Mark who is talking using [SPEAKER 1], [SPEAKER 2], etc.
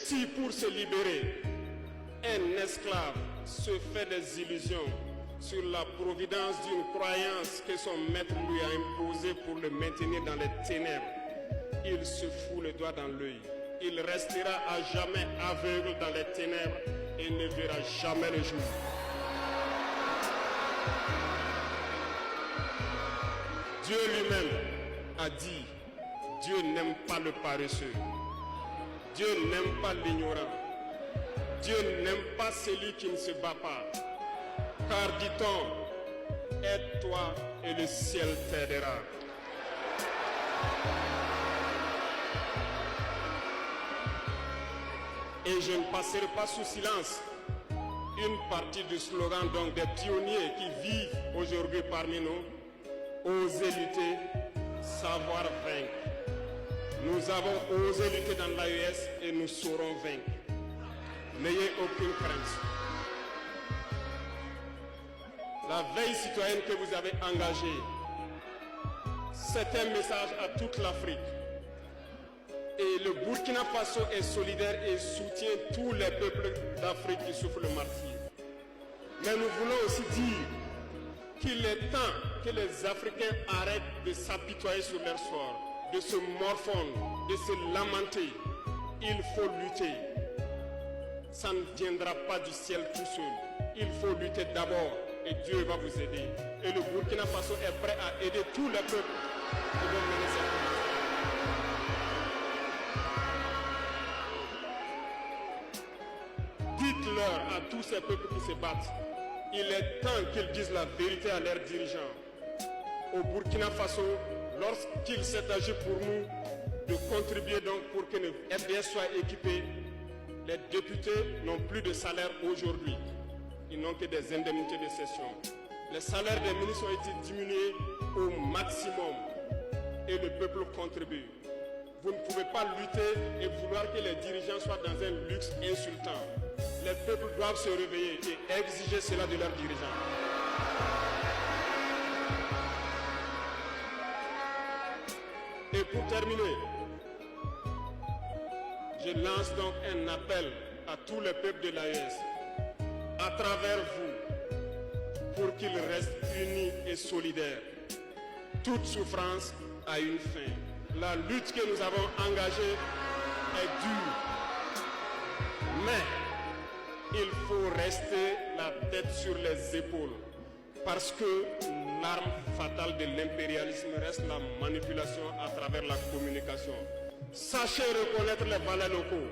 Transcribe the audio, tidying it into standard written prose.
[SPEAKER 1] Si pour se libérer, un esclave se fait des illusions sur la providence d'une croyance que son maître lui a imposée pour le maintenir dans les ténèbres, il se fout le doigt dans l'œil. Il restera à jamais aveugle dans les ténèbres et ne verra jamais le jour. Dieu lui-même a dit, Dieu n'aime pas le paresseux. Dieu n'aime pas l'ignorant. Dieu n'aime pas celui qui ne se bat pas. Car dit-on, aide-toi et le ciel t'aidera. Et je ne passerai pas sous silence une partie du slogan donc des pionniers qui vivent aujourd'hui parmi nous. Oser lutter, savoir vaincre. Nous avons osé lutter dans l'AES et nous saurons vaincre. N'ayez aucune crainte. La veille citoyenne que vous avez engagée, c'est un message à toute l'Afrique. Et le Burkina Faso est solidaire et soutient tous les peuples d'Afrique qui souffrent le martyre. Mais nous voulons aussi dire qu'il est temps que les Africains arrêtent de s'apitoyer sur leur sort, de se morfondre, de se lamenter. Il faut lutter. Ça ne viendra pas du ciel tout seul. Il faut lutter d'abord et Dieu va vous aider. Et le Burkina Faso est prêt à aider tous les peuples qui vont mener cette lutte. Dites-leur à tous ces peuples qui se battent, il est temps qu'ils disent la vérité à leurs dirigeants. Au Burkina Faso, lorsqu'il s'est agi pour nous de contribuer donc pour que le FDS soit équipé, les députés n'ont plus de salaire aujourd'hui. Ils n'ont que des indemnités de session. Les salaires des ministres ont été diminués au maximum et le peuple contribue. Vous ne pouvez pas lutter et vouloir que les dirigeants soient dans un luxe insultant. Les peuples doivent se réveiller et exiger cela de leurs dirigeants. Et pour terminer, je lance donc un appel à tous les peuples de l'AES, à travers vous, pour qu'ils restent unis et solidaires. Toute souffrance a une fin. La lutte que nous avons engagée est dure, mais il faut rester la tête sur les épaules, parce que l'arme fatale de l'impérialisme reste la manipulation à travers la communication. Sachez reconnaître les valeurs locaux.